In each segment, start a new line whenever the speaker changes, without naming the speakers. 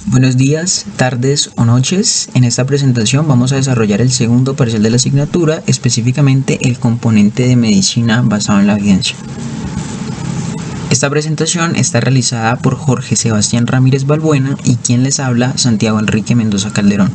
Buenos días, tardes o noches. En esta presentación vamos a desarrollar el segundo parcial de la asignatura, específicamente el componente de medicina basado en la evidencia. Esta presentación está realizada por Jorge Sebastián Ramírez Balbuena y quien les habla, Santiago Enrique Mendoza Calderón.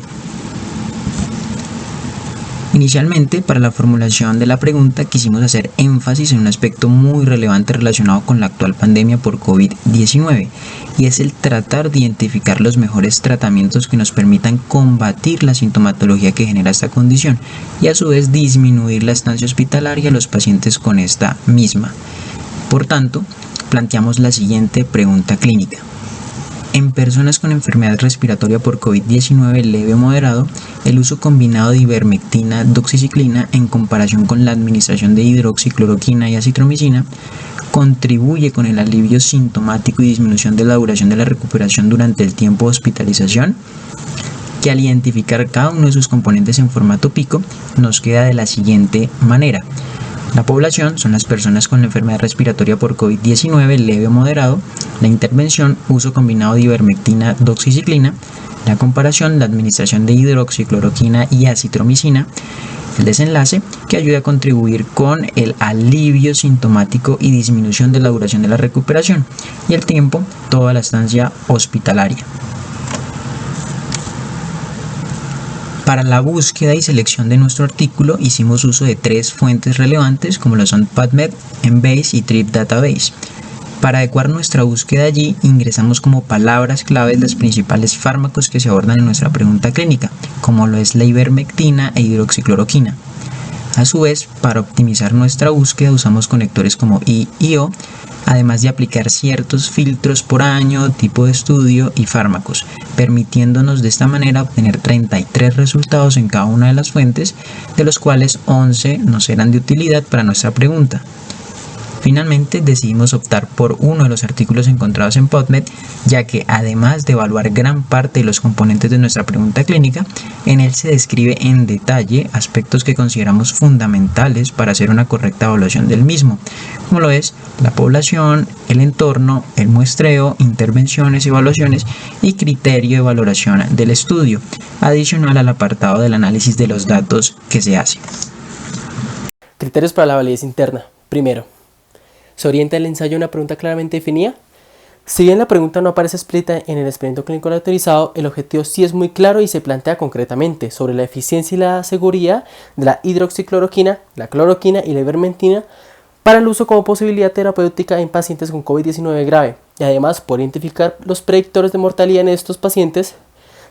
Inicialmente, para la formulación de la pregunta, quisimos hacer énfasis en un aspecto muy relevante relacionado con la actual pandemia por COVID-19, y es el tratar de identificar los mejores tratamientos que nos permitan combatir la sintomatología que genera esta condición y a su vez disminuir la estancia hospitalaria de los pacientes con esta misma. Por tanto, planteamos la siguiente pregunta clínica. En personas con enfermedad respiratoria por COVID-19 leve o moderado, el uso combinado de ivermectina, doxiciclina en comparación con la administración de hidroxicloroquina y acitromicina contribuye con el alivio sintomático y disminución de la duración de la recuperación durante el tiempo de hospitalización, que al identificar cada uno de sus componentes en formato pico nos queda de la siguiente manera. La población son las personas con la enfermedad respiratoria por COVID-19 leve o moderado, la intervención, uso combinado de ivermectina, doxiciclina, la comparación, la administración de hidroxicloroquina y acitromicina, el desenlace que ayuda a contribuir con el alivio sintomático y disminución de la duración de la recuperación y el tiempo, toda la estancia hospitalaria. Para la búsqueda y selección de nuestro artículo hicimos uso de tres fuentes relevantes como lo son PubMed, Embase y Trip Database. Para adecuar nuestra búsqueda allí ingresamos como palabras claves los principales fármacos que se abordan en nuestra pregunta clínica, como lo es la ivermectina e hidroxicloroquina. A su vez, para optimizar nuestra búsqueda usamos conectores como I y O, además de aplicar ciertos filtros por año, tipo de estudio y fármacos, permitiéndonos de esta manera obtener 33 resultados en cada una de las fuentes, de los cuales 11 nos serán de utilidad para nuestra pregunta. Finalmente decidimos optar por uno de los artículos encontrados en PubMed, ya que además de evaluar gran parte de los componentes de nuestra pregunta clínica, en él se describe en detalle aspectos que consideramos fundamentales para hacer una correcta evaluación del mismo, como lo es la población, el entorno, el muestreo, intervenciones, evaluaciones y criterio de valoración del estudio, adicional al apartado del análisis de los datos que se hace.
Criterios para la validez interna. Primero, ¿se orienta el ensayo a una pregunta claramente definida? Si bien la pregunta no aparece explícita en el experimento clínico autorizado, el objetivo sí es muy claro y se plantea concretamente sobre la eficiencia y la seguridad de la hidroxicloroquina, la cloroquina y la ivermectina para el uso como posibilidad terapéutica en pacientes con COVID-19 grave, y además por identificar los predictores de mortalidad en estos pacientes.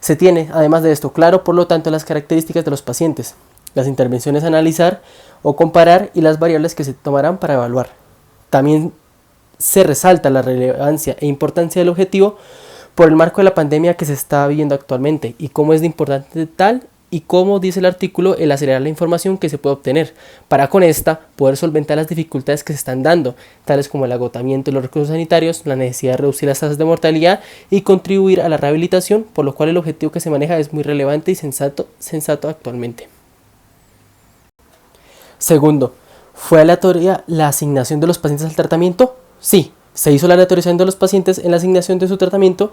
Se tiene, además de esto, claro por lo tanto las características de los pacientes, las intervenciones a analizar o comparar y las variables que se tomarán para evaluar. También se resalta la relevancia e importancia del objetivo por el marco de la pandemia que se está viviendo actualmente y cómo es de importante tal y como dice el artículo el acelerar la información que se puede obtener para con esta poder solventar las dificultades que se están dando, tales como el agotamiento de los recursos sanitarios, la necesidad de reducir las tasas de mortalidad y contribuir a la rehabilitación, por lo cual el objetivo que se maneja es muy relevante y sensato actualmente. Segundo, ¿fue aleatoria la asignación de los pacientes al tratamiento? Sí, se hizo la aleatorización de los pacientes en la asignación de su tratamiento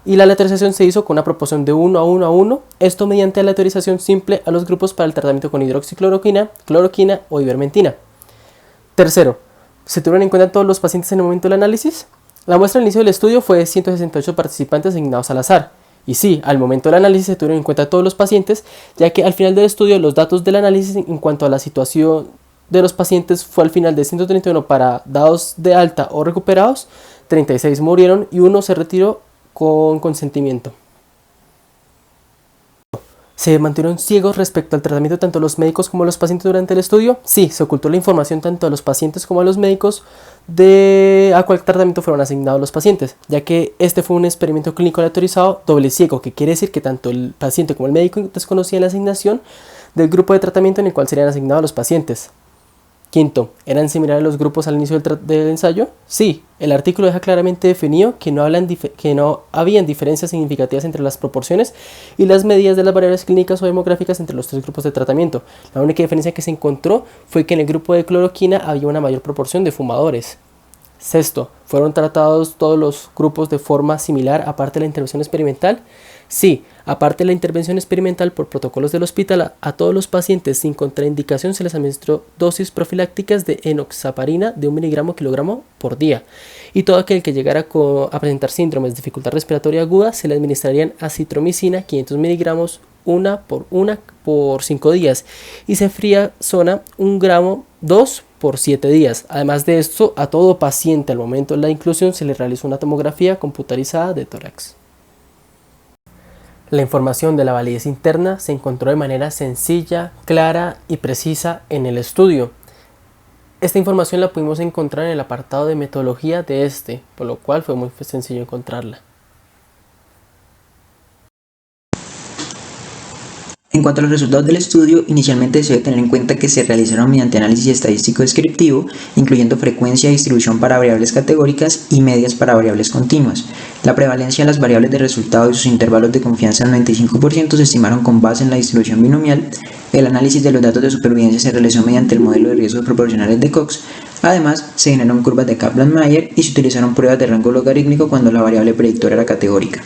y la aleatorización se hizo con una proporción de 1 a 1 a 1, esto mediante aleatorización simple a los grupos para el tratamiento con hidroxicloroquina, cloroquina o ivermectina. Tercero, ¿se tuvieron en cuenta todos los pacientes en el momento del análisis? La muestra al inicio del estudio fue de 168 participantes asignados al azar. Y sí, al momento del análisis se tuvieron en cuenta todos los pacientes, ya que al final del estudio los datos del análisis en cuanto a la situación de los pacientes fue al final de 131 para dados de alta o recuperados, 36 murieron y uno se retiró con consentimiento. ¿Se mantuvieron ciegos respecto al tratamiento tanto los médicos como los pacientes durante el estudio? Sí, se ocultó la información tanto a los pacientes como a los médicos de a cuál tratamiento fueron asignados los pacientes, ya que este fue un experimento clínico aleatorizado doble ciego, que quiere decir que tanto el paciente como el médico desconocían la asignación del grupo de tratamiento en el cual serían asignados los pacientes. Quinto, ¿eran similares los grupos al inicio del ensayo? Sí, el artículo deja claramente definido que no habían diferencias significativas entre las proporciones y las medidas de las variables clínicas o demográficas entre los tres grupos de tratamiento. La única diferencia que se encontró fue que en el grupo de cloroquina había una mayor proporción de fumadores. Sexto, ¿Fueron tratados todos los grupos de forma similar aparte de la intervención experimental? Sí, aparte de la intervención experimental por protocolos del hospital, a todos los pacientes sin contraindicación se les administró dosis profilácticas de enoxaparina de 1 mg/kg por día. Y todo aquel que llegara a presentar síndromes de dificultad respiratoria aguda se le administrarían acitromicina 500 mg una por 5 días y ceftriaxona 1 gramo 2 por 7 días. Además de esto, a todo paciente al momento de la inclusión se le realizó una tomografía computarizada de tórax. La información de la validez interna se encontró de manera sencilla, clara y precisa en el estudio. Esta información la pudimos encontrar en el apartado de metodología de por lo cual fue muy sencillo encontrarla.
En cuanto a los resultados del estudio, inicialmente se debe tener en cuenta que se realizaron mediante análisis estadístico descriptivo, incluyendo frecuencia y distribución para variables categóricas y medias para variables continuas. La prevalencia de las variables de resultado y sus intervalos de confianza del 95% se estimaron con base en la distribución binomial. El análisis de los datos de supervivencia se realizó mediante el modelo de riesgos proporcionales de Cox. Además, se generaron curvas de Kaplan-Meier y se utilizaron pruebas de rango logarítmico cuando la variable predictora era categórica.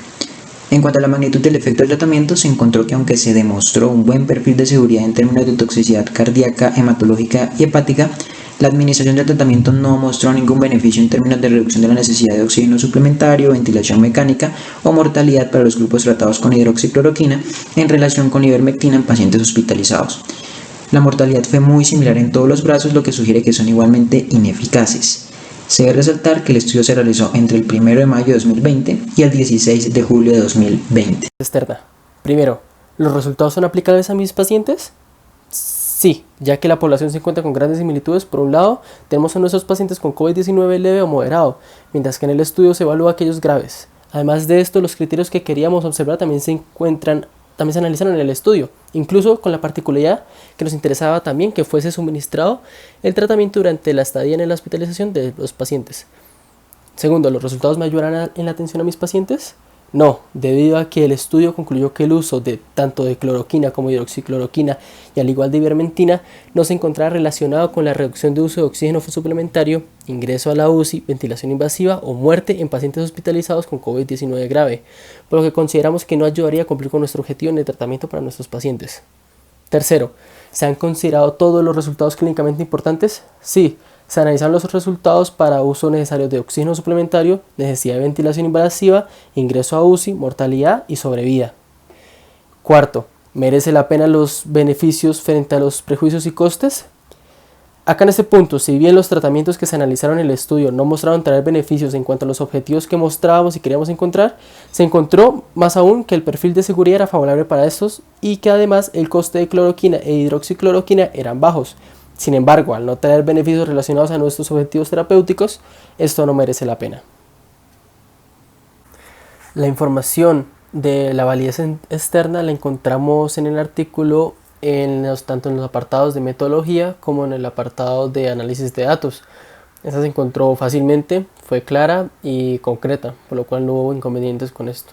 En cuanto a la magnitud del efecto del tratamiento, se encontró que aunque se demostró un buen perfil de seguridad en términos de toxicidad cardíaca, hematológica y hepática, la administración del tratamiento no mostró ningún beneficio en términos de reducción de la necesidad de oxígeno suplementario, ventilación mecánica o mortalidad para los grupos tratados con hidroxicloroquina en relación con ivermectina en pacientes hospitalizados. La mortalidad fue muy similar en todos los brazos, lo que sugiere que son igualmente ineficaces. Se debe resaltar que el estudio se realizó entre el 1 de mayo de 2020 y el 16 de julio de 2020.
Externa. Primero, ¿los resultados son aplicables a mis pacientes? Sí, ya que la población se encuentra con grandes similitudes. Por un lado, tenemos a nuestros pacientes con COVID-19 leve o moderado, mientras que en el estudio se evalúa aquellos graves. Además de esto, los criterios que queríamos observar también se analizaron en el estudio, incluso con la particularidad que nos interesaba también que fuese suministrado el tratamiento durante la estadía en la hospitalización de los pacientes. Segundo, ¿los resultados me ayudarán en la atención a mis pacientes? No, debido a que el estudio concluyó que el uso de tanto de cloroquina como hidroxicloroquina y al igual de ivermectina no se encontraba relacionado con la reducción de uso de oxígeno suplementario, ingreso a la UCI, ventilación invasiva o muerte en pacientes hospitalizados con COVID-19 grave, por lo que consideramos que no ayudaría a cumplir con nuestro objetivo en el tratamiento para nuestros pacientes. Tercero, ¿se han considerado todos los resultados clínicamente importantes? Sí. Se analizan los resultados para uso necesario de oxígeno suplementario, necesidad de ventilación invasiva, ingreso a UCI, mortalidad y sobrevida. Cuarto, ¿merece la pena los beneficios frente a los prejuicios y costes? Acá en este punto, si bien los tratamientos que se analizaron en el estudio no mostraron traer beneficios en cuanto a los objetivos que mostrábamos y queríamos encontrar, se encontró más aún que el perfil de seguridad era favorable para estos y que además el coste de cloroquina e hidroxicloroquina eran bajos. Sin embargo, al no tener beneficios relacionados a nuestros objetivos terapéuticos, esto no merece la pena. La información de la validez externa la encontramos en el artículo tanto en los apartados de metodología como en el apartado de análisis de datos. Esta se encontró fácilmente, fue clara y concreta, por lo cual no hubo inconvenientes con esto.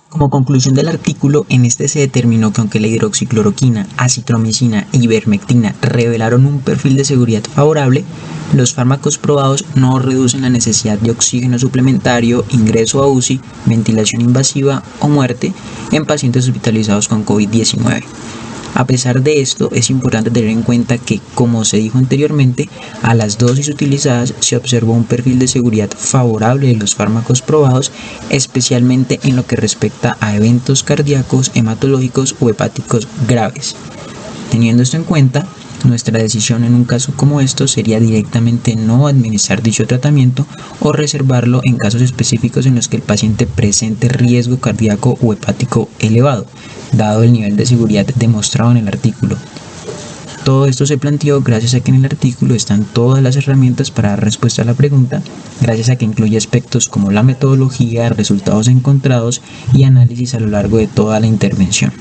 Como conclusión del artículo, en este se determinó que aunque la hidroxicloroquina, acitromicina e ivermectina revelaron un perfil de seguridad favorable, los fármacos probados no reducen la necesidad de oxígeno suplementario, ingreso a UCI, ventilación invasiva o muerte en pacientes hospitalizados con COVID-19. A pesar de esto, es importante tener en cuenta que, como se dijo anteriormente, a las dosis utilizadas se observó un perfil de seguridad favorable de los fármacos probados, especialmente en lo que respecta a eventos cardíacos, hematológicos o hepáticos graves. Teniendo esto en cuenta, nuestra decisión en un caso como estos sería directamente no administrar dicho tratamiento o reservarlo en casos específicos en los que el paciente presente riesgo cardíaco o hepático elevado, dado el nivel de seguridad demostrado en el artículo. Todo esto se planteó gracias a que en el artículo están todas las herramientas para dar respuesta a la pregunta, gracias a que incluye aspectos como la metodología, resultados encontrados y análisis a lo largo de toda la intervención.